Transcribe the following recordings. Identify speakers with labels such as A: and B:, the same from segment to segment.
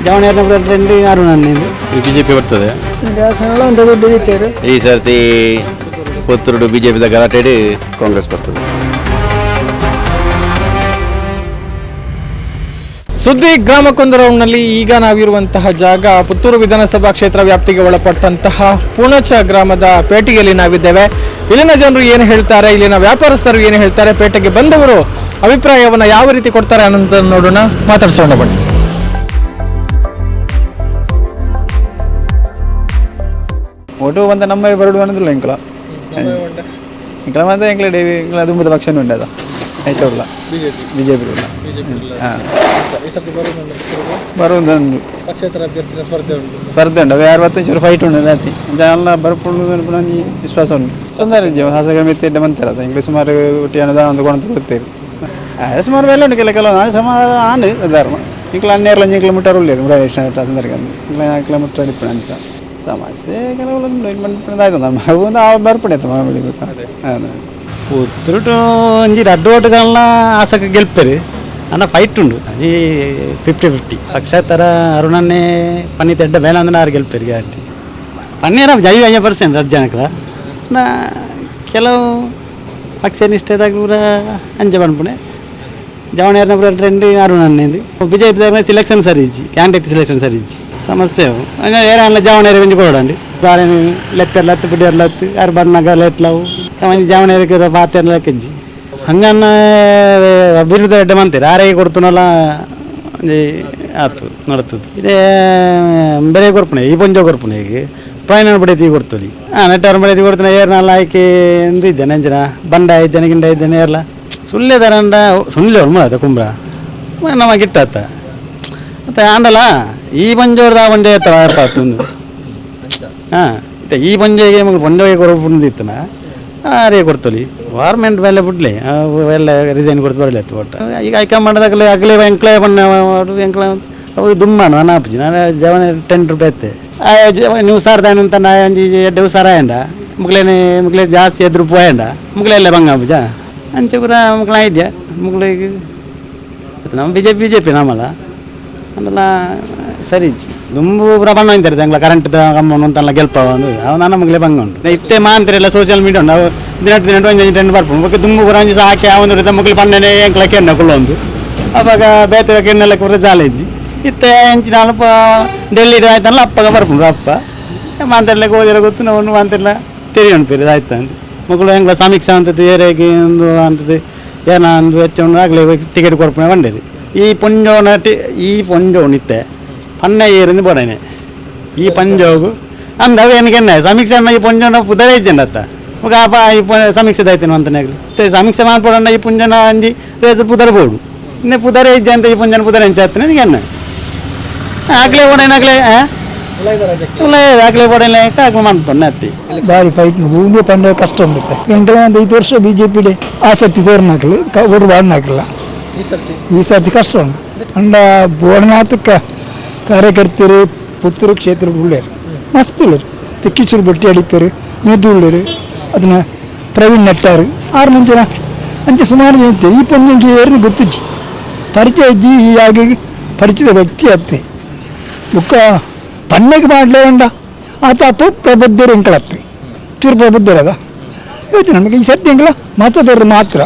A: ಜವಣೇರ್ನ trend ಅರುಣನ್ನಿಂದು
B: BJP ಬರ್ತದೆ
A: ಒಂದು ದುಡ್ಡು ಇತ್ತೇರು
B: ಈ ಸರ್ತಿ ಪುತ್ತೂರು ಬಿಜೆಪಿ ಗಲಾಟೆ ಕಾಂಗ್ರೆಸ್ ಬರ್ತದೆ.
C: ಸುದ್ದಿ ಗ್ರಾಮಕ್ಕೊಂದು ರೌಂಡ್ನಲ್ಲಿ ಈಗ ನಾವಿರುವಂತಹ ಜಾಗ ಪುತ್ತೂರು ವಿಧಾನಸಭಾ ಕ್ಷೇತ್ರ ವ್ಯಾಪ್ತಿಗೆ ಒಳಪಟ್ಟಂತಹ ಪುಣಚ ಗ್ರಾಮದ ಪೇಟೆಯಲ್ಲಿ ನಾವಿದ್ದೇವೆ. ಇಲ್ಲಿನ ಜನರು ಏನು ಹೇಳ್ತಾರೆ, ಇಲ್ಲಿನ ವ್ಯಾಪಾರಸ್ಥರು ಏನು ಹೇಳ್ತಾರೆ, ಪೇಟೆಗೆ ಬಂದವರು ಅಭಿಪ್ರಾಯವನ್ನು ಯಾವ ರೀತಿ ಕೊಡ್ತಾರೆ ಅನ್ನೋದು ನೋಡೋಣ, ಮಾತಾಡ್ಸೋಣ ಬನ್ನಿ.
D: ಓಟು ಬಂದ ನಮ್ಮ ಬರಡು ಅನ್ನೋದಿಲ್ಲ ಇಂಕಲ ಬಂದ ಎಂಕ್ಲ ಇಂಕ್ಲ ದುಂಬದ ಪಕ್ಷನೂ ಉಂಟು ಅದು ಆಯ್ತಲ್ಲ ಬಿಜೆಪಿ ಬರುವುದುಂಟು ಸ್ಪರ್ಧೆ ಉಂಟು 65 ಫೈಟ್ ಉಂಟು ಜಾತಿ ಎಲ್ಲ ಬರ್ಪುಂಡು ವಿಶ್ವಾಸ ಉಂಟು ತೊಂದರೆ ಹಾಸಗ ಮೆತ್ತಿಡ್ಡ ಬಂತಾರ ಇಂಗ್ಲೀಷ್ ಸುಮಾರು ಒಟ್ಟಿ ಅನ್ನೋದ ಒಂದು ಕೊಣಂತ ಕೊಡ್ತೇವೆ ಸುಮಾರು ಮೇಲೆ ಉಂಟು ಕೆಲವು ನಾನು ಸಮಾಧಾನ ಆಂಡು ಧರ್ಮ ಇಂಕ್ಲ 12 ಕಿಲೋಮೀಟರ್ ಉಳ್ಳೇದು ಮುರಾರೇಶ್ ಸಂದರ್ಭ 4 ಕಿಲೋಮೀಟರ್ ಅಡಿಪಣ ಅಂಚ ಸಮಸ್ಯೆ ಕೆಲವು ಆಯ್ತು ನಮ್ಮ ಬರ್ಪಣೆ ಮಾಮೂಲಿ ಹೌದು
A: ಪುತ್ತೂರು ಒಂಜಿ ರಡ್ಡು ಓಟುಗಳನ್ನ ಆಸಕ್ಕೆ ಗೆಲ್ಪೇರು ಅನ್ನ ಫೈಟ್ ಉಂಡು ಈ 50-50 ಪಕ್ಷ ಥರ ಅರುಣನ್ನೇ ಪನ್ನಿ ತೆಡ್ಡ ಬೇಡ ಅಂದ್ರೆ ಆರು ಗೆಲ್ಪೇರು ಗ್ಯಾರಂಟಿ ಪನ್ನೀರ ಜೈ 50% ರಡ್ ಜನಕ್ಕೆ ಕೆಲವು ಪಕ್ಷ ನಿಷ್ಠೆದಾಗ ಪೂರ ಅಂಜೆ ಬಣ್ಪುಣೆ ಜವಣೇರ್ನ ಪೂರ ಟ್ರೆಂಡ್ ಅರುಣನ್ನೇದು ಬಿಜೆಪಿದಾಗ ಸಿಲೆಕ್ಷನ್ ಸರಿಜಿ ಕ್ಯಾಂಡಿಡೇಟ್ ಸಿಲೆಕ್ಷನ್ ಸರಿಜಿ ಸಮಸ್ಯೆ ಏನ ಜವಣೇರ ವೆಂಜಿ ಕೊಡಂడి దాని లెక్కర్లత్తు బిడ్డర్లత్తు అర బన్నగలు ఎట్లావు మంచి జవణేరికి పాత్రలకెజ్జి ಸಂಘನ ಅಭಿವೃದ್ಧಿ ಅಡ್ಡ ಮಂತೀರಿ ಆರೈ ಕೊಡ್ತನಲ್ಲ ಆತು ನಡತದೆ ಇದೇ ಬೇರೆ ಕೊರ್ಪಣೆ ಈ ಪಂಜ ಕೊರ್ಪಣೆ ಈಗ ಪ್ರಯಾಣ ಬಡೇತಿ ಕೊಡ್ತೀವಿ ನೆಟ್ಟಾರ ಬಡೇತಿ ಕೊಡ್ತಾನೆ ಏರ್ನಲ್ಲ ಆಯ್ಕೆ ಎಂದು ಇದ್ದೆ ನಂಜನ ಬಂಡ ಇದ್ದೇನೆ ಗಿಂಡ ಇದ್ದೇನೆ ಏರ್ಲ ಸುಳ್ಳೆ ತರಂಡ ಸುಳ್ಳೆ ಹೊಲ್ಮಳತ ಕುಂಬ್ರ ನಮಗೆ ಗಿಟ್ಟಾತ ಮತ್ತು ಆಂಡಲ್ಲ ಈ ಪಂಜೋರ್ದ ಪಂಜೆ ಒಂದು ಹಾಂ ಮತ್ತೆ ಈ ಪಂಜೆಗೆ ಪಂಜೆಗೆ ಕೊಡ್ಬಿಟ್ಟಿತ್ತನ ಆರೇ ಕೊಡ್ತಲಿ ಗೌರ್ಮೆಂಟ್ ಮೇಲೆ ಬಿಡ್ಲಿ ಎಲ್ಲ ರಿಸೈನ್ ಕೊಡ್ತು ಬರಲಿ ಆಯ್ತು ಒಟ್ಟು ಈಗ ಹೈಕಮಾಂಡ್ದಾಗಲೇ ಆಗಲೇ ಎಂಕ್ಲೆ ಬಣ್ಣ ಎಂಕ್ಲೆ ಅವಾಗ ದುಮ್ಮಣ ನಾನು ಆಪಜಿ ನಾನು ಜವನ 10 ರೂಪಾಯಿ ಐತೆ ನೀವು ಸಾರ್ದಾನ ಅಂತ ನಾ ಒಂಜಿ 2 ಸಾರ ಆಯಂಡ ಮುಗ್ಲೇ ಜಾಸ್ತಿ 5 ರೂಪಾಯಿ ಆಯಂಡ ಮುಗ್ಲೆಲ್ಲ ಬಂಗ ಆಪಜ ಅಂಚೆ ಪೂರ ಮುಗ್ಲ ಐಡ್ಯಾ ಮುಗ್ಲಿಗೆ ನಮ್ಮ ಬಿಜೆಪಿ ನಮ್ಮಲ್ಲ ಅಂದಲ್ಲ ಸರಿ ದುಂಬು ಪೂರ ಬಣ್ಣ ಅಂತಾರೆ ತಂಗ್ಲ ಕರೆಂಟ್ ಕಮ್ಮನು ಅಂತೆಲ್ಲ ಗೆಲ್ಪ ಒಂದು ಅವು ನನ್ನ ಮಗಲೇ ಬಂಗ ಉಂಟು ಇತ್ತೆ ಮಾಂತಿರೆಲ್ಲ ಸೋಷಿಯಲ್ ಮೀಡಿಯಾ ಉಂಟು ಅವು ದಿನ ಒಂಜಿ ಟೆಂಟ್ ಬರ್ಪು ಬಗ್ಗೆ ದುಂಬು ಪೂರ ಅಂಜಿ ಸಾಕಿ ಒಂದು ಮಗ್ಳು ಪಣ್ಣನೆ ಎಂಕ್ಲ ಕೆನ್ನ ಕುಳ್ಳೊಂದು ಅವಾಗ ಬೇರೆ ಕೆನ್ನೆಲ್ಲ ಪೂರ ಜಾಲೆಜ್ಜಿ ಇತ್ತೆ ಹೆಂಚಿನ ಅಲ್ಪ ಡೆಲ್ಲಿ ಆಯ್ತಲ್ಲ ಅಪ್ಪಗ ಬರ್ಪುಂಡು ಅಪ್ಪ ಮಾಂತಿರ್ಲೆ ಓದಿರ ಗೊತ್ತು ನಾವು ಮಾಂತಿರ್ಲ ತೆರಿ ಉಂಟು ಆಯ್ತು ಅಂತ ಮಕ್ಕಳು ಹೆಂಗ್ಲ ಸಮೀಕ್ಷೆ ಅಂತದ್ದು ಏರಿಯಾಗಿ ಒಂದು ಅಂತದ್ದು ಏನೋ ಒಂದು ವೆಚ್ಚ ಉಂಡು ಆಗಲೇ ಟಿಕೆಟ್ ಕೊಡ್ಪಣೆ ಬಂಡೇರಿ ಈ ಪೊಂಜೋಣಿತ್ತೆ ಪನ್ನ ಏರಿಂದ ಬೋಡನೆ ಈ ಪಂಜೋಗು ಅಂದವ ಏನಕ್ಕೆ ಸಮೀಕ್ಷೆ ಈ ಪೊಂಜೋನ ಪುದರ ಇದ್ದೇನತ್ತ ಮುಗ ಅಪ್ಪ ಈ ಸಮೀಕ್ಷೆ ಆಯ್ತೇನು ಅಂತನಾಗಲಿ ಸಮೀಕ್ಷೆ ಮಾಡ್ಬೋಡಣ್ಣ ಈ ಪುಂಜನ ಅಂಜಿ ರೇಸ ಪುದರ ಬೋಡು ಇನ್ನೇ ಪುದರ ಇದ್ದೆ ಅಂತ ಈ ಪುಂಜನ ಪುದರ ಹೆಂಚಾಗ್ತಾನೆ ನನಗೆ ಆಗ್ಲೇ ಬೋಡೇನಾಗಲೇ ಆಗ್ಲೇ ಬೋಡೇನೆ ಆಗ್ಲೇ ಮಾಡ್ತಾನೆ ಅತ್ತಿ
E: ಭಾರಿ ಫೈಟ್ ಹೂಂದೆ ಪಂಡ ಕಷ್ಟ ಉಂಡುತ್ತೆ ಎಂಕಲ ಒಂದು 5 ವರ್ಷ ಬಿಜೆಪಿ ಆಸಕ್ತಿ ತೋರ್ನಾಕಲು ಓಟು ಬಾಡ್ನಾಕಲ್ಲ ಈ ಸರ್ತಿ ಕಷ್ಟ ಉಂಟು ಅಂಡ ಬೋಡನಾಥಕ್ಕ ಕಾರ್ಯಕರ್ತರು ಪುತ್ತೂರು ಕ್ಷೇತ್ರ ಉಳ್ಳೇರು ಮಸ್ತ್ ಉಳ್ಳರು ತೆಕ್ಕಿಚೂರು ಬಟ್ಟಿ ಅಡಿಪೇರು ಮೆದ್ದು ಉಳ್ಳರು ಅದನ್ನ ಪ್ರವೀಣ್ ನೆಟ್ಟಾರು 6 ಮಂದಿನ ಅಂಚೆ ಸುಮಾರು ಜನ ಇರ್ತಾರೆ ಈ ಪಂಜಂಗೆ ಏರಿದು ಗೊತ್ತಿಜ್ಜಿ ಪರಿಚಯ ಇಜ್ಜಿ ಹೀಗಾಗಿ ಪರಿಚಿತ ವ್ಯಕ್ತಿ ಅತ್ತೆ ಬುಕ್ಕ ಪನ್ನೆಗೆ ಮಾಡಲೇ ಉಂಡ ಆತ ಅಪ್ಪ ಪ್ರಬುದ್ಧರು ಎಂಕಳತ್ತೆ ಚೂರು ಪ್ರಬುದ್ಧರದ ಇವತ್ತು ನಮಗೆ ಈ ಸರ್ತಿ ಎಂಕಲ ಮತದಾರರು ಮಾತ್ರ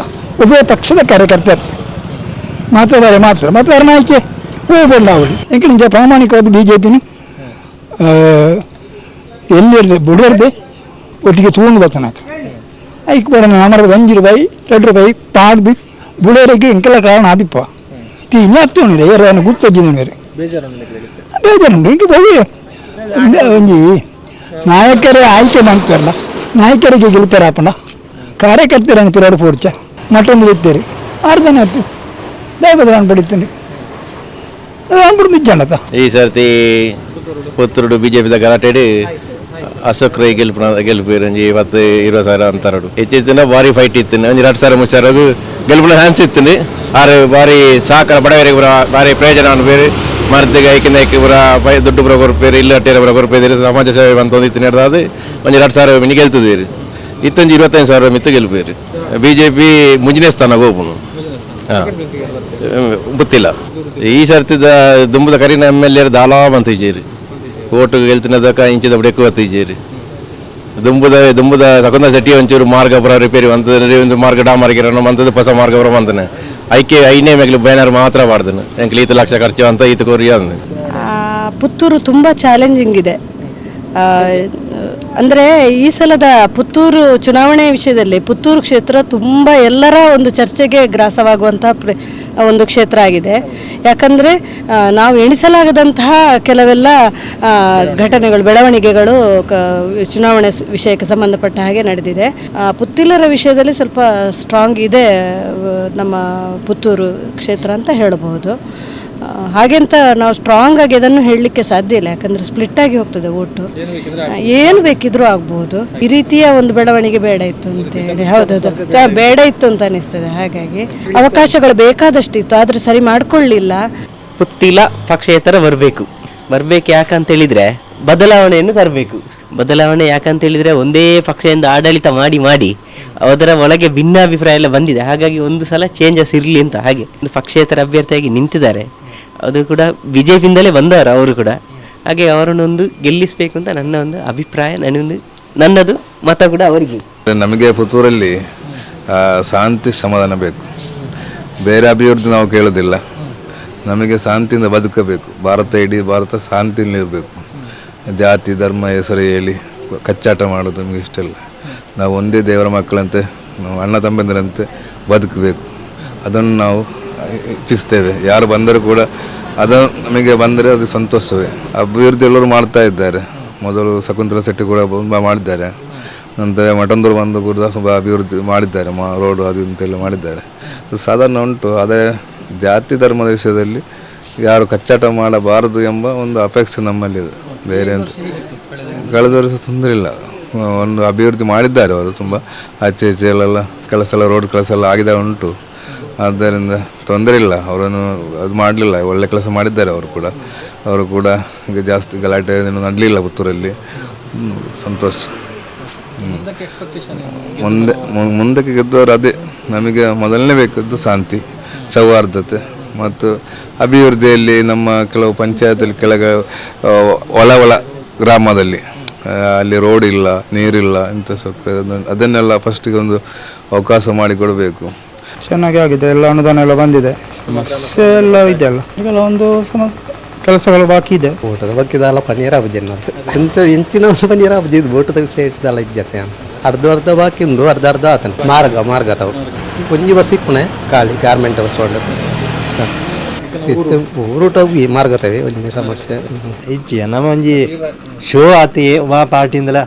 E: ಉಭಯ ಪಕ್ಷದ ಕಾರ್ಯಕರ್ತ ಇರ್ತಾರೆ ಮತದಾರ ಮಾತ್ರ ಮತದಾರ ಆಯ್ಕೆ ಹೋಗ್ಬೇಡ ಅವಳು ಎಂಕ ನಿಜ ಪ್ರಾಮಾಣಿಕವಾದ ಬಿಜೆಪಿನ ಎಲ್ಲಿ ಬಿಡೋರ್ದೆ ಒಟ್ಟಿಗೆ ತಗೊಂಡು ಬರ್ತಾನಾಕ ಐಕ್ ಬರೋಣ ನಮ್ಮದು 5 ರೂಪಾಯಿ 2 ರೂಪಾಯಿ ಪಾಡ್ದು ಬಿಡೋರಿಗೆ ಎಂಕೆಲ್ಲ ಕಾರಣ ಆದಿಪ್ಪ ಇದು ಇನ್ನೊಂದಿದೆ ಯಾರು ಗುರ್ತಜ್ಜಿದ ಬೇರೆ ಬೇಜಾರುಂಟು ಇಂಕ ಬಳಿ ಒಂಜಿ ನಾಯಕರೇ ಆಯ್ಕೆ ಮಾಡ್ತಾರಲ್ಲ ನಾಯಕರಿಗೆ ಗೆಲ್ತಾರಪ್ಪಣ್ಣ ಕಾರ್ಯಕರ್ತರು ಅನ್ಪಿರಾಡು ಪೋರ್ಚ ಮತ್ತೊಂದು ಬಿಡ್ತಾರೆ 6 ಜನ ಆಯ್ತು ದಯಬದ್ರ ಅನ್ಪಡಿತೀನಿ ಅನ್ಬಿಡ್ತಿಜ್ಜಣ್ಣತ
B: ಈ ಸರ್ತಿ ಪುತ್ತೂರು ಬಿಜೆಪಿ ಗಲಾಟೆ ಅಶೋಕ್ ರೈ ಗೆಲ್ಪೇರು ಒಂಜಿ 20 ಸಾವಿರ ಅಂತಾರಡು ಹೆಚ್ಚಿತ್ತಿನ ಭಾರಿ ಫೈಟ್ ಇತ್ತು ಒಂಜಿ 2 ಸಾವಿರ 3 ಸಾವಿರ ಗೆಲ್ಪುನ ಚಾನ್ಸ್ ಇತ್ತು ಆರು ಭಾರಿ ಸಾಕರ ಬಡವರಿಗೆ ಭಾರಿ ಪ್ರಯೋಜನ ಅನ್ಬೇರು ಮರ್ದಿಗೆ ಐಕಿಂದ ಪೂರ ದುಡ್ಡು ಪೂರ ಕೊರ್ಪೇರು ಇಲ್ಲ ಅಟ್ಟೇರ ಪೂರ ಕೊರ್ಪೇರು ಸಮಾಜ ಸೇವೆ ಬಂತ ಇತ್ತು ನಡೆದಾದ ಒಂಜಿ 2 ಸಾವಿರ ಮಿನಿ ಗೆಲ್ತದೇರು ಇತ್ತೊಂಜಿ 25 ಸಾವಿರ ಮಿತ್ತು ಗೆಲ್ಪೇರು ಬಿಜೆಪಿ ಮುಂಜಿನ ಸ್ಥಾನ ಹೋಗ್ನು ಗೊತ್ತಿಲ್ಲ. ಈ ಸರ್ತಿದ ದುಂಬದ ಕರಿನ MLA ದಾಲಾ ಬಂತ ಇಜೇರಿ ಓಟು ಗೆಲ್ತಿನದಕ್ಕ ಇಂಚಿದ ಬುಡಕ್ಕೆ ಬತ್ತ ಇಜೇರಿ ದುಂಬದ ಸಕೊಂದ ಸೆಟ್ಟಿ ಒಂಚೂರು ಮಾರ್ಗ ಪುರ ರಿಪೇರಿ ಅಂತಂದ್ರೆ ಒಂದು ಮಾರ್ಗ ಡಾಮರ್ಗಿರೋ ಅಂತದ್ದು ಹೊಸ ಮಾರ್ಗ ಪುರ ಅಂತಾನೆ ಐಕೆ ಐನೇ ಮೇಗ್ಲಿ ಬ್ಯಾನರ್ ಮಾತ್ರ ಮಾಡ್ದನು ಎಂಕ್ಲಿ 5 ಲಕ್ಷ ಖರ್ಚು ಅಂತ ಈತ ಕೋರಿ ಅಂದ.
F: ಪುತ್ತೂರು ತುಂಬ ಚಾಲೆಂಜಿಂಗ್ ಇದೆ. ಅಂದರೆ ಈ ಸಲದ ಪುತ್ತೂರು ಚುನಾವಣೆ ವಿಷಯದಲ್ಲಿ ಪುತ್ತೂರು ಕ್ಷೇತ್ರ ತುಂಬ ಎಲ್ಲರ ಒಂದು ಚರ್ಚೆಗೆ ಗ್ರಾಸವಾಗುವಂಥ ಒಂದು ಕ್ಷೇತ್ರ ಆಗಿದೆ. ಯಾಕಂದರೆ ನಾವು ಎಣಿಸಲಾಗದಂತಹ ಕೆಲವೆಲ್ಲ ಘಟನೆಗಳು ಬೆಳವಣಿಗೆಗಳು ಚುನಾವಣೆ ವಿಷಯಕ್ಕೆ ಸಂಬಂಧಪಟ್ಟ ಹಾಗೆ ನಡೆದಿದೆ. ಪುತ್ತಿಲರ ವಿಷಯದಲ್ಲಿ ಸ್ವಲ್ಪ ಸ್ಟ್ರಾಂಗ್ ಇದೆ ನಮ್ಮ ಪುತ್ತೂರು ಕ್ಷೇತ್ರ ಅಂತ ಹೇಳಬಹುದು. ಹಾಗೆಂತ ನಾವು ಸ್ಟ್ರಾಂಗ್ ಆಗಿ ಅದನ್ನು ಹೇಳಲಿಕ್ಕೆ ಸಾಧ್ಯ ಇಲ್ಲ, ಯಾಕಂದರೆ ಸ್ಪ್ಲಿಟ್ ಆಗಿ ಹೋಗ್ತದೆ ಓಟು, ಏನು ಬೇಕಿದ್ರೂ ಆಗ್ಬೋದು. ಈ ರೀತಿಯ ಒಂದು ಬೆಳವಣಿಗೆ ಬೇಡ ಇತ್ತು ಅಂತ ಹೇಳಿ. ಹೌದೌದು, ಬೇಡ ಇತ್ತು ಅಂತ ಅನಿಸ್ತದೆ. ಹಾಗಾಗಿ ಅವಕಾಶಗಳು ಬೇಕಾದಷ್ಟಿತ್ತು, ಆದರೆ ಸರಿ ಮಾಡ್ಕೊಳ್ಳಿಲ್ಲ.
G: ಪುತ್ತಿಲ ಪಕ್ಷೇತರ ಬರಬೇಕು ಯಾಕಂತೇಳಿದರೆ ಬದಲಾವಣೆಯನ್ನು ತರಬೇಕು. ಬದಲಾವಣೆ ಯಾಕಂತೇಳಿದರೆ ಒಂದೇ ಪಕ್ಷದಿಂದ ಆಡಳಿತ ಮಾಡಿ ಅದರ ಒಳಗೆ ಭಿನ್ನಾಭಿಪ್ರಾಯ ಎಲ್ಲ ಬಂದಿದೆ. ಹಾಗಾಗಿ ಒಂದು ಸಲ ಚೇಂಜಸ್ ಇರಲಿ ಅಂತ ಹಾಗೆ ಒಂದು ಪಕ್ಷೇತರ ಅಭ್ಯರ್ಥಿಯಾಗಿ ನಿಂತಿದ್ದಾರೆ. ಅದು ಕೂಡ BJPಯಿಂದಲೇ ಬಂದವರು ಅವರು ಕೂಡ. ಹಾಗೆ ಅವರನ್ನೊಂದು ಗೆಲ್ಲಿಸಬೇಕು ಅಂತ ನನ್ನ ಒಂದು ಅಭಿಪ್ರಾಯ, ನನ್ನದು ಮತ ಕೂಡ ಅವರಿಗೆ.
H: ನಮಗೆ ಪುತ್ತೂರಲ್ಲಿ ಶಾಂತಿ ಸಮಾಧಾನ ಬೇಕು, ಬೇರೆ ಅಭಿವೃದ್ಧಿ ನಾವು ಕೇಳೋದಿಲ್ಲ. ನಮಗೆ ಶಾಂತಿಯಿಂದ ಬದುಕಬೇಕು. ಇಡೀ ಭಾರತ ಶಾಂತಿಯಲ್ಲಿರಬೇಕು. ಜಾತಿ ಧರ್ಮ ಹೆಸರು ಹೇಳಿ ಕಚ್ಚಾಟ ಮಾಡೋದು ನಮಗೆ ಇಷ್ಟ ಇಲ್ಲ. ನಾವು ಒಂದೇ ದೇವರ ಮಕ್ಕಳಂತೆ, ನಾವು ಅಣ್ಣ ತಮ್ಮಂದಿರಂತೆ ಬದುಕಬೇಕು. ಅದನ್ನು ನಾವು ಇಚ್ಛಿಸ್ತೇವೆ. ಯಾರು ಬಂದರೂ ಕೂಡ ಅದು ನಮಗೆ ಬಂದರೆ ಅದು ಸಂತೋಷವೇ. ಅಭಿವೃದ್ಧಿ ಎಲ್ಲರೂ ಮಾಡ್ತಾ ಇದ್ದಾರೆ. ಮೊದಲು ಶಕುಂತಲಾ ಶೆಟ್ಟಿ ಕೂಡ ಮಾಡಿದ್ದಾರೆ. ನಂತರ ಮಠಂದೂರು ಬಂದು ಕೂಡ ತುಂಬ ಅಭಿವೃದ್ಧಿ ಮಾಡಿದ್ದಾರೆ, ರೋಡು ಅದು ಇಂತೆಲ್ಲ ಮಾಡಿದ್ದಾರೆ. ಅದು ಸಾಧಾರಣ ಉಂಟು. ಅದೇ ಜಾತಿ ಧರ್ಮದ ವಿಷಯದಲ್ಲಿ ಯಾರು ಕಚ್ಚಾಟ ಮಾಡಬಾರದು ಎಂಬ ಒಂದು ಅಪೇಕ್ಷೆ ನಮ್ಮಲ್ಲಿದೆ. ಬೇರೆ ಅಂತ ಕಳೆದ ವರ್ಷ ತೊಂದರೆ ಇಲ್ಲ, ಒಂದು ಅಭಿವೃದ್ಧಿ ಮಾಡಿದ್ದಾರೆ ಅವರು. ತುಂಬ ಆಚೆ ಈಚೆಯಲ್ಲೆಲ್ಲ ಕೆಲಸ ಎಲ್ಲ ರೋಡ್ ಕೆಲಸ ಎಲ್ಲ ಆಗಿದೆ ಉಂಟು. ಆದ್ದರಿಂದ ತೊಂದರೆ ಇಲ್ಲ, ಅವರನ್ನು ಅದು ಮಾಡಲಿಲ್ಲ, ಒಳ್ಳೆ ಕೆಲಸ ಮಾಡಿದ್ದಾರೆ ಅವರು ಕೂಡ ಈಗ ಜಾಸ್ತಿ ಗಲಾಟೆ ನಡಲಿಲ್ಲ ಪುತ್ತೂರಲ್ಲಿ. ಸಂತೋಷ. ಮುಂದಕ್ಕೆ ಗೆದ್ದವರು ಅದೇ ನಮಗೆ ಮೊದಲನೇ ಬೇಕಿದ್ದು ಶಾಂತಿ, ಸೌಹಾರ್ದತೆ ಮತ್ತು ಅಭಿವೃದ್ಧಿಯಲ್ಲಿ. ನಮ್ಮ ಕೆಲವು ಪಂಚಾಯತಲ್ಲಿ ಕೆಳಗೆ ಒಳ ಗ್ರಾಮದಲ್ಲಿ ಅಲ್ಲಿ ರೋಡ್ ಇಲ್ಲ, ನೀರಿಲ್ಲ, ಇಂಥ ಅದನ್ನೆಲ್ಲ ಫಸ್ಟಿಗೆ ಒಂದು ಅವಕಾಶ ಮಾಡಿಕೊಡಬೇಕು.
D: ಚೆನ್ನಾಗಿ ಆಗಿದೆ, ಎಲ್ಲ ಅನುದಾನ ಎಲ್ಲ ಬಂದಿದೆ, ಸಮಸ್ಯೆ ಎಲ್ಲ ಇದೆಯಲ್ಲ. ಈಗೆಲ್ಲ ಒಂದು ಕೆಲಸಗಳು ಬಾಕಿ ಇದೆ.
I: ಓಟದ ಬಗ್ಗೆ ಪನ್ನೀರ ಅಬ್ಜಿ ಇಂಚಿನ ಪನ್ನೀರ ಅಬ್ಜಿ ಓಟದ ವಿಷಯ ಇಟ್ಟದಲ್ಲ ಇಜ್ಜತೆ ಅರ್ಧ ಬಾಕಿ ಉಂಡು, ಅರ್ಧ ಆತನ ಮಾರ್ಗ ತಾವು ಒಂಜಿ ಬಸ್ ಇಪ್ಪಣೆ ಖಾಲಿ ಗಾರ್ಮೆಂಟ್ ಬಸ್ ಹೊಂಡದು ಊರುಟೋಗಿ ಮಾರ್ಗತವೆ ಒಂಜಿ ಸಮಸ್ಯೆ
G: ಇಜ್ಜಿ ನಮ್ಮ ಒಂಜಿ ಶೋ ಆತಿ ವಾ ಪಾರ್ಟಿಂದಲ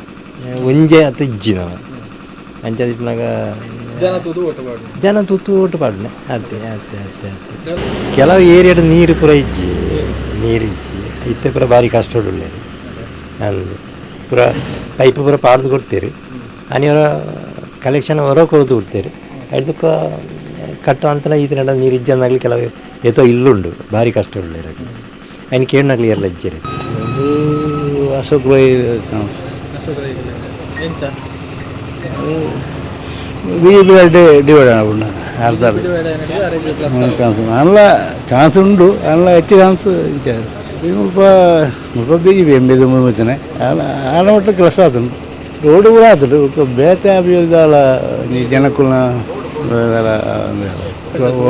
G: ಒಂಜೆ ಆತ ಇಜ್ಜಿ ನಾವು ಅಂಚದಿಪ್ಪನಾಗ ಜನ ತೂತು ಓಟು ಪಾಡ್ನೆ ಅತ್ತೆ ಕೆಲವು ಏರಿಯಾದ ನೀರು ಪೂರ ಇಜ್ಜಿ ಇತ್ತೆ ಪೂರ ಭಾರಿ ಕಷ್ಟ ಉಳ್ಳೆ ಅಂದು ಪೂರ ಪೈಪ್ ಪೂರ ಪಾಡ್ದು ಕೊಡ್ತೀರಿ ಅನಿವರ ಕಲೆಕ್ಷನ್ ಹೊರ ಕೊಡ್ದು ಕೊಡ್ತೀರಿ ಅದಕ್ಕೆ ಕಟ್ಟು ಅಂತಲ ಈ ದಿನ ನೀರು ಇಜ್ಜಂದಾಗಲಿ ಕೆಲವು ಏತೋ ಇಲ್ಲುಂಡು ಭಾರಿ ಕಷ್ಟ ಉಳ್ಳೆ ಅಯ್ನ ಕೇಳಿನಾಗಲಿ ಎಲ್ಲ ಇಜ್ಜರಿ
D: ಅದು ಅಶೋಕ್ ರೈ ಡಿವೈಡ್ ಆಗ್ಬಿಡ ಅರ್ಧ നല്ല ചാൻസ് ഉണ്ട്, നല്ല ಹೆಚ್ಚು ಚಾನ್ಸ್ ಮುಲ್ಪ BJP ಎಂಬುದು ಮುಂಚೆನೆ ಆಳ ಒಟ್ಟು ಕೆಲಸ ಆತನು ರೋಡ್ ಕೂಡ ಆತಡು ಬೇತೆ ಅಭಿವೃದ್ಧಿ ಆಳ ಜನಕ್ಕುನ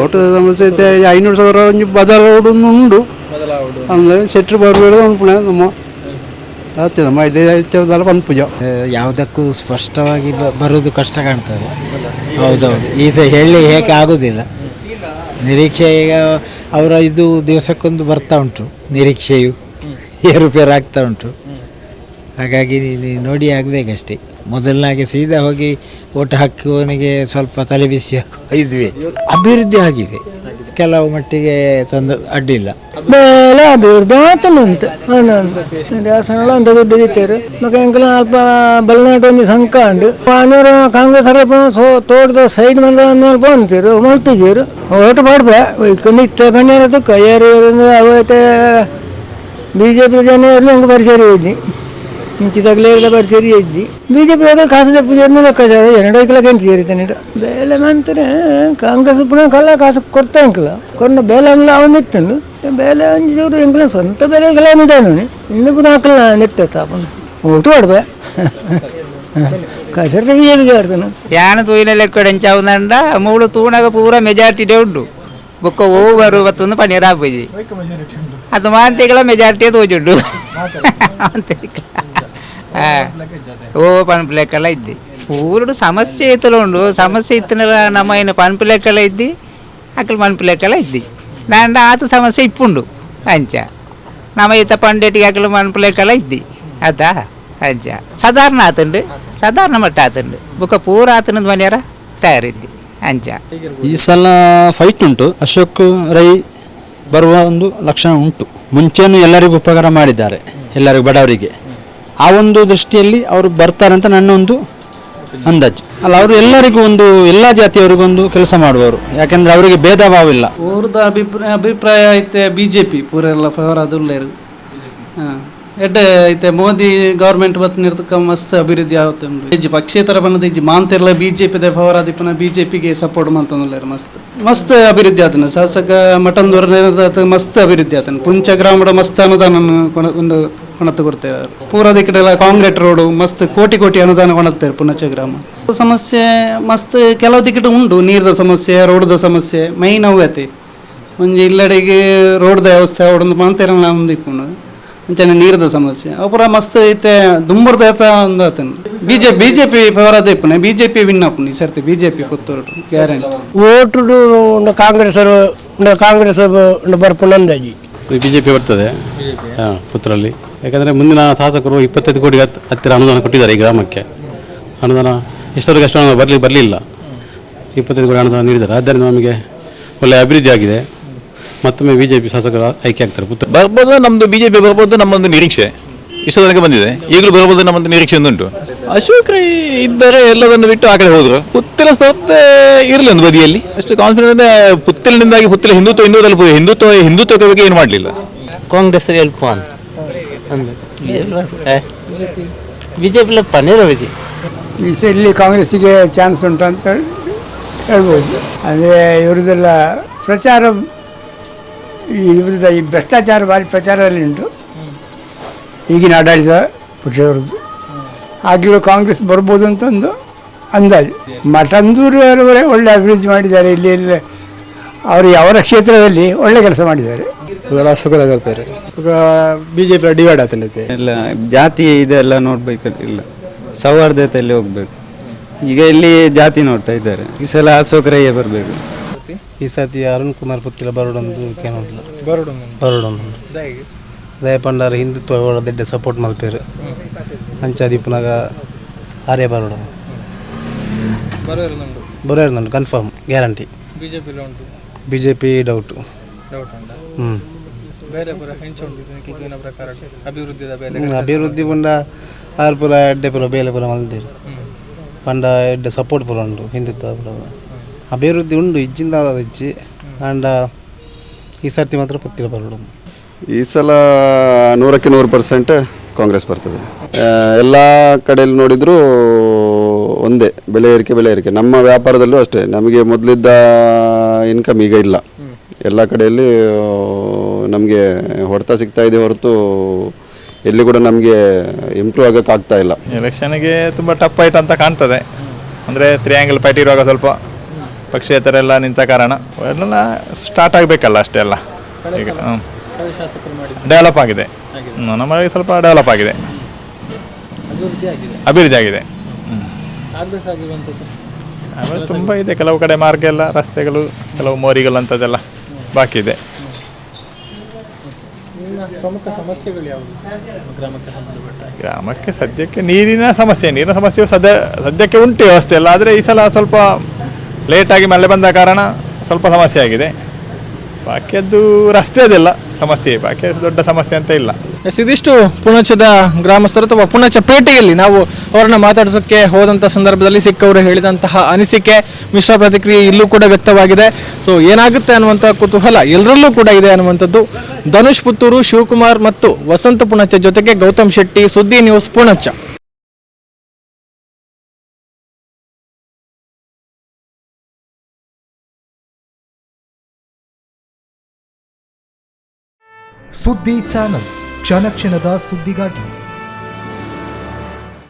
D: ಓಟು ಸಮಸ್ಯೆ 500,000 ಒಂಜಿ ಬದಲಾವಣೆ ಉಂಡು ಅಂದರೆ ಶೆಟ್ರು ಬರಬೇಡ ಅನ್ಪಣೆ ನಮ್ಮ ಆಗ್ತದೆ ನಮ್ಮ ಐದೈದು ಪಂಪುಜ
J: ಯಾವುದಕ್ಕೂ ಸ್ಪಷ್ಟವಾಗಿ ಬರೋದು ಕಷ್ಟ ಕಾಣ್ತದೆ. ಹೌದೌದು, ಈಗ ಹೇಳಿ ಹೇಗೆ ಆಗೋದಿಲ್ಲ. ನಿರೀಕ್ಷೆ ಈಗ ಅವರ ಇದು ದಿವಸಕ್ಕೊಂದು ಬರ್ತಾ ಉಂಟು, ನಿರೀಕ್ಷೆಯು ಏರುಪೇರು ಆಗ್ತಾ ಉಂಟು. ಹಾಗಾಗಿ ನೋಡಿ ಆಗಬೇಕಷ್ಟೇ. ಮೊದಲನಾಗೆ ಸೀದಾ ಹೋಗಿ ಓಟ್ ಹಾಕುವವನಿಗೆ ಸ್ವಲ್ಪ ತಲೆ ಬಿಸಿ ಇದ್ವಿ. ಅಭಿವೃದ್ಧಿ ಆಗಿದೆ, ಕೆಲವು ಮಟ್ಟಿಗೆ ತಂದು ಅಡ್ಡಿಲ್ಲ.
E: ಬೇಲೆ ಅಭಿವೃದ್ಧಿ ಮಾತನುಂಟು ದೇವಸ್ಥಾನ ಅಂತ ದುಡ್ಡು ಇತ್ತಾರೆ ಮತ್ತೆ ಎಂಕಲ ಅಲ್ಪ ಬಲನಾಟ ಒಂದು ಸಂಕ ಉಂಟು ಅನೂರು ಕಾಂಗ್ರೆಸ್ ತೋಟದ ಸೈಡ್ ಮಂದ ಅಲ್ಪ ಅಂತೀರು ಮಲ್ತಿಗೀರು ಓಟು ಮಾಡ್ಬೇ ನಿತ್ಯ ಬಣ್ಣಿರೋದಕ್ಕೆ ಏರಿಯಿಂದ ಅವತ್ತೆ BJP ಜನ ನಂಗೆ ಪರಿಸರ ಇದ್ದಿ ಇಂಚಿದಾಗಲೇ ಎಲ್ಲ ಬಾರಿ ಸೇರಿ ಇದ್ದಿ ಬಿಜೆಪಿ ಕಾಸು ಪೂಜೆ ಲೆಕ್ಕಾಚಾರ 2 ಗಂಟೆ ಸೇರಿತಾನೆ ಬೇಲೆ ನಂತರ ಕಾಂಗ್ರೆಸ್ ಪುನಃ ಕಲ್ಲ ಕಾಸು ಕೊಡ್ತಾ ಅಂಕಲ್ಲ ಕೊನ್ನ ಬೇಲೆ ಅಂಗಲ ಅವನು ಇತ್ತನು ಬೇಲೆ ಅಂಜೂರು ಎಂಗ್ಲ ಸ್ವಂತ ಬೇಲೆಗಳ ಅವನಿದ್ದಾನೆ ಇನ್ನು ಪುನಃ ಹಾಕಲ್ಲ ನೆಟ್ಟಪ್ಪ ಓಟು ಆಡ್ಬೇ ಕಸರ ಬಿಜೆಪಿಗೆ ಆಡ್ತಾನೆ
K: ಯಾನ ತೂಯಿನ ಲೆಕ್ಕಡೆಂಚಾವುದಂಡ ಮೂಳು ತೂಣಗ ಪೂರ ಮೆಜಾರಿಟಿ ಉಂಟು ಬೊಕ್ಕ ಓವರು ಮತ್ತೊಂದು ಪನ್ನೀರ್ ಹಾಕ್ಬೋದು ಅದು ಮಾಂತೆಗಳ ಮೆಜಾರಿಟಿ ತೋಜುಂಡು ಓ ಪನ್ಪು ಲೆಕ್ಕೆಲ್ಲ ಇದ್ದಿ ಊರುಡು ಸಮಸ್ಯೆ ಇತ್ತಲ ಉಂಡು ಸಮಸ್ಯೆ ಇತ್ತನಲ್ಲ ನಮ್ಮ ಏನು ಪನ್ಪು ಲೆಕ್ಕೆಲ್ಲ ಇದ್ದಿ ಅಕ್ಕಲು ಪನ್ಪು ಲೆಕ್ಕೆಲ್ಲ ಇದ್ದಿ ನಾಂಡ ಆತ ಸಮಸ್ಯೆ ಇಪ್ಪುಂಡು ಅಂಚ ನಮ್ಮ ಈತ ಪಂಡೆಟಿಗೆ ಅಕ್ಕಲು ಪನ್ಪು ಲೆಕ್ಕೆಲ್ಲ ಇದ್ದಿ ಆತಾ ಅಂಚ ಸಾಧಾರಣ ಆತಂಡು ಸಾಧಾರಣ ಮಟ್ಟ ಆತಂಡು ಬೊಕ್ಕ ಪೂರ ಆತನದ ಮನೆಯರ ತಯಾರಿದ್ದಿ ಅಂಚ
A: ಈ ಸಲ ಫೈಟ್ ಉಂಟು. ಅಶೋಕ್ ರೈ ಬರುವ ಒಂದು ಲಕ್ಷಣ ಉಂಟು. ಮುಂಚೆನೂ ಎಲ್ಲರಿಗೂ ಉಪಕಾರ ಮಾಡಿದ್ದಾರೆ, ಎಲ್ಲರಿಗೂ ಬಡವರಿಗೆ. ಆ ಒಂದು ದೃಷ್ಟಿಯಲ್ಲಿ ಅವರು ಬರ್ತಾರೆ ಅಂತ ನನ್ನ ಒಂದು ಅಂದಾಜು. ಅಲ್ಲ, ಅವರು ಎಲ್ಲರಿಗೂ ಒಂದು ಎಲ್ಲ ಜಾತಿಯವರಿಗೊಂದು ಕೆಲಸ ಮಾಡುವವರು, ಯಾಕೆಂದ್ರೆ ಅವರಿಗೆ ಭೇದ ಭಾವ ಇಲ್ಲ.
L: ಅವ್ರದ್ದು ಅಭಿಪ್ರಾಯ ಐತೆ BJP ಪೂರ ಎಲ್ಲ ಫೇವರ್ ಅದುಲ್ಲ ಎಡ್ಡೆ ಐತೆ ಮೋದಿ ಗೌರ್ಮೆಂಟ್ ಬತ್ತ ಮಸ್ತ್ ಅಭಿವೃದ್ಧಿ ಆಗುತ್ತೆ ಉಂಟು. ಪಕ್ಷೇತರ ಬನ್ನದ ಇಜ್ಜಿ ಮಾಂತೆರ್ಲ BJP ಫೇವರ್ ಆದಿಪ್ಪನ BJPಗೆ ಸಪೋರ್ಟ್ ಮಂತಂದುಲ್ಲೇರು ಮಸ್ತ್ ಅಭಿವೃದ್ಧಿ ಆತನ ಶಾಸಕ ಮಠಂದೂರ ಮಸ್ತ್ ಅಭಿವೃದ್ಧಿ ಆತನ ಪುಂಚ ಗ್ರಾಮದ ಮಸ್ತ್ ಅನುದಾನ ಒಂದು ಕೊಣತ್ತು ಕೊಡ್ತೇವೆ. ಪೂರದ ಕಡೆ ಕಾಂಕ್ರೀಟ್ ರೋಡು ಮಸ್ತ್ ಕೋಟಿ ಅನುದಾನ ಕೊಣತ್ತೇವೆ ಪುಣಚ ಗ್ರಾಮ. ಸಮಸ್ಯೆ ಮಸ್ತ್ ಕೆಲವು ದಿಕ್ಕಟ ಉಂಟು, ನೀರದ ಸಮಸ್ಯೆ, ರೋಡ್ದ ಸಮಸ್ಯೆ ಮೈನ್ ಅವೈತಿ. ಒಂಜಿ ಇಲ್ಲಡೆಗೆ ರೋಡ್ದ ವ್ಯವಸ್ಥೆ ಅವಡೊಂದು ಮಾಂತೆರ ಒಂದಿಪ್ಪುಂಡು ಅಂಚನೆ ನೀರದ ಸಮಸ್ಯೆ ಅಪುರ ಮಸ್ತ್ ಐತೆ ದುಂಬರ್ದ ಒಂದು ಆತನು. BJP ಫೇವರ್ ಅದ ಇಪ್ಪನೆ BJP ವಿನ್ ಆಪುನಿ ಈ ಸರ್ತಿ BJP Puttur guarantee.
E: Vote Congress ಬರ್ಪುಣ ಅಂದಾಜಿ
A: BJP ಬರ್ತದೆ ಪುತ್ತೂರಲ್ಲಿ. ಯಾಕಂದರೆ ಮುಂದಿನ ಶಾಸಕರು 25 ಕೋಟಿ ಹತ್ತಿರ ಅನುದಾನ ಕೊಟ್ಟಿದ್ದಾರೆ ಈ ಗ್ರಾಮಕ್ಕೆ. ಅನುದಾನ ಇಷ್ಟವರೆಗೆ ಅಷ್ಟು ಬರಲಿಲ್ಲ. 25 ಕೋಟಿ ಅನುದಾನ ನೀಡಿದ್ದಾರೆ. ಆದ್ದರಿಂದ ನಮಗೆ ಒಳ್ಳೆಯ ಅಭಿವೃದ್ಧಿ ಆಗಿದೆ. ಮತ್ತೊಮ್ಮೆ BJP ಶಾಸಕರು ಆಯ್ಕೆ ಆಗ್ತಾರೆ.
M: ಬರ್ಬೋದು, ನಮ್ಮದು BJP ಬರ್ಬೋದು ನಮ್ಮೊಂದು ನಿರೀಕ್ಷೆ. ಇಷ್ಟು ತನಕ ಬಂದಿದೆ, ಈಗಲೂ ಬರ್ಬೋದು ನಮ್ಮೊಂದು ನಿರೀಕ್ಷೆ ಒಂದುಂಟು. ಅಶೋಕ್ ರೈ ಇದ್ದರೆ ಎಲ್ಲದನ್ನು ಬಿಟ್ಟು ಆ ಕಡೆ ಹೋದ್ರು. ಪುತ್ತಲ ಸ್ಪರ್ಧೆ ಇರಲಿ ಒಂದು ಬದಿಯಲ್ಲಿ, ಅಷ್ಟು ಕಾನ್ಫಿಡೆಂಟ್. ಪುತ್ತಲಿನಿಂದಾಗಿ ಪುತ್ತಲ ಹಿಂದುತ್ವದ ಬಗ್ಗೆ ಏನು ಮಾಡಲಿಲ್ಲ.
N: ಕಾಂಗ್ರೆಸ್ ಹೆಲ್ಪ್ BJP ಪನ್ನೀರ್ ವಿಜಿ
E: ಈ ಸಲ ಕಾಂಗ್ರೆಸ್ಸಿಗೆ ಚಾನ್ಸ್ ಉಂಟು ಅಂತ ಹೇಳ್ಬೋದು. ಅಂದರೆ ಇವ್ರದ್ದೆಲ್ಲ ಪ್ರಚಾರ ಈ ಭ್ರಷ್ಟಾಚಾರ ಭಾರಿ ಪ್ರಚಾರದಲ್ಲಿ ಉಂಟು ಈಗಿನ ಆಡಳಿತ ಪಕ್ಷದವ್ರದ್ದು. ಆಗಿರೋ ಕಾಂಗ್ರೆಸ್ ಬರ್ಬೋದು ಅಂತ ಒಂದು ಅಂದಾಜು. ಮಠಂದೂರವರೇ ಒಳ್ಳೆ ಅಭಿವೃದ್ಧಿ ಮಾಡಿದ್ದಾರೆ. ಇಲ್ಲಿ ಅವರು ಅವರ ಕ್ಷೇತ್ರದಲ್ಲಿ ಒಳ್ಳೆ ಕೆಲಸ ಮಾಡಿದ್ದಾರೆ.
D: BJP ಡಿವೈಡ್ ಆಗ್ತೈತೆ
O: ಎಲ್ಲ ಜಾತಿ ಇದೆಲ್ಲ ನೋಡ್ಬೇಕು, ಇಲ್ಲ ಸೌಹಾರ್ದತೆಯಲ್ಲಿ ಹೋಗ್ಬೇಕು. ಈಗ ಇಲ್ಲಿ ಜಾತಿ ನೋಡ್ತಾ ಇದ್ದಾರೆ. ಈ ಸಲ ಅಶೋಕ್ ರೈಯೇ ಬರಬೇಕು.
I: ಈ ಸತಿ ಅರುಣ್ ಕುಮಾರ್ ಪುತ್ತಿಲ ಬರೋಡೊಂದು ಕೇನೋದಿಲ್ಲ. ಬರೋಡೊಂದು ದಯಪಂಡಾರ ಹಿಂದುತ್ವ ದೊಡ್ಡ ಸಪೋರ್ಟ್ ಮಲ್ಪೇರು ಅಂಚಾದಿಪ್ಪನಾಗ ಆರ್ಯ ಬರೋಡ ಬರೋದು ಕನ್ಫರ್ಮ್ ಗ್ಯಾರಂಟಿ. BJP doubt. ಅಭಿವೃದ್ಧಿ ಪಂಡ ಆರು ಪುರ ಎಡ್ಡೆ ಪುರ ಬೇಲೆ ಪುರ ಮಲ್ದಿರು ಪಂಡ ಎಡ್ಡೆ ಸಪೋರ್ಟ್ ಪುರ ಉಂಟು ಹಿಂದುತ್ವ ಪುರದ ಅಭಿವೃದ್ಧಿ ಉಂಡು ಇಜ್ಜಿಂದ ಇಜ್ಜಿ. ಆ್ಯಂಡ್ ಈ ಸರ್ತಿ ಮಾತ್ರ ಪತ್ತಿರ ಬರೋದು.
P: ಈ ಸಲ 100% ಕಾಂಗ್ರೆಸ್ ಬರ್ತದೆ. ಎಲ್ಲ ಕಡೆಯಲ್ಲಿ ನೋಡಿದರೂ ಒಂದೇ ಬೆಲೆ ಏರಿಕೆ. ನಮ್ಮ ವ್ಯಾಪಾರದಲ್ಲೂ ಅಷ್ಟೇ, ನಮಗೆ ಮೊದಲಿದ್ದ ಇನ್ಕಮ್ ಈಗ ಇಲ್ಲ. ಎಲ್ಲ ಕಡೆಯಲ್ಲಿ ನಮಗೆ ಹೊಡೆತ ಸಿಗ್ತಾ ಇದೆ ಹೊರತು ಎಲ್ಲಿ ಕೂಡ ನಮಗೆ ಇಂಪ್ರೂವ್ ಆಗೋಕ್ಕಾಗ್ತಾ ಇಲ್ಲ.
M: ಎಲೆಕ್ಷನ್ಗೆ ತುಂಬ ಟಫ್ ಫೈಟ್ ಅಂತ ಕಾಣ್ತದೆ. ಅಂದರೆ ತ್ರಿಯಾಂಗಲ್ ಫೈಟ್ ಇರುವಾಗ ಸ್ವಲ್ಪ ಪಕ್ಷೇತರ ಎಲ್ಲ ನಿಂತ ಕಾರಣ ಎಲ್ಲ ಸ್ಟಾರ್ಟ್ ಆಗಬೇಕಲ್ಲ ಅಷ್ಟೇ ಎಲ್ಲ. ಈಗ ಡೆವಲಪ್ ಆಗಿದೆ, ನಮ್ಮಲ್ಲಿ ಸ್ವಲ್ಪ ಡೆವಲಪ್ ಆಗಿದೆ, ಅಭಿವೃದ್ಧಿ ಆಗಿದೆ. ಆಮೇಲೆ ತುಂಬ ಇದೆ, ಕೆಲವು ಕಡೆ ಮಾರ್ಗ ಎಲ್ಲ ರಸ್ತೆಗಳು, ಕೆಲವು ಮೋರಿಗಳು ಅಂಥದ್ದೆಲ್ಲ ಬಾಕಿ ಇದೆ.
C: ಪ್ರಮುಖ ಸಮಸ್ಯೆಗಳು ಯಾವುದು
M: ಗ್ರಾಮಕ್ಕೆ? ಸದ್ಯಕ್ಕೆ ನೀರಿನ ಸಮಸ್ಯೆಯು ಸದ್ಯಕ್ಕೆ ಉಂಟು ವ್ಯವಸ್ಥೆ ಎಲ್ಲ. ಆದರೆ ಈ ಸಲ ಸ್ವಲ್ಪ ಲೇಟಾಗಿ ಮಳೆ ಬಂದ ಕಾರಣ ಸ್ವಲ್ಪ ಸಮಸ್ಯೆ ಆಗಿದೆ. ಬಾಕಿಯದ್ದು ರಸ್ತೆ ಅದೆಲ್ಲ ಸಮಸ್ಯೆ, ಬಾಕಿ ದೊಡ್ಡ ಸಮಸ್ಯೆ ಅಂತ ಇಲ್ಲ.
C: ಇದಿಷ್ಟು ಪುಣಚದ ಗ್ರಾಮಸ್ಥರು ಅಥವಾ ಪುಣಚ ಪೇಟೆಯಲ್ಲಿ ನಾವು ಅವರನ್ನ ಮಾತಾಡಿಸೋಕ್ಕೆ ಹೋದಂಥ ಸಂದರ್ಭದಲ್ಲಿ ಸಿಕ್ಕವರು ಹೇಳಿದಂತಹ ಅನಿಸಿಕೆ, ಮಿಶ್ರ ಪ್ರತಿಕ್ರಿಯೆ ಇಲ್ಲೂ ಕೂಡ ವ್ಯಕ್ತವಾಗಿದೆ. ಸೊ ಏನಾಗುತ್ತೆ ಅನ್ನುವಂಥ ಕುತೂಹಲ ಎಲ್ಲರಲ್ಲೂ ಕೂಡ ಇದೆ ಅನ್ನುವಂಥದ್ದು ಧನುಷ್ ಪುತ್ತೂರು, ಶಿವಕುಮಾರ್ ಮತ್ತು ವಸಂತ ಪುಣಚ ಜೊತೆಗೆ ಗೌತಮ್ ಶೆಟ್ಟಿ, ಸುದ್ದಿ ನ್ಯೂಸ್, ಪುಣಚ.
Q: ಸುದ್ದಿ ಚಾನಲ್, ಕ್ಷಣ ಕ್ಷಣದ ಸುದ್ದಿಗಾಗಿ.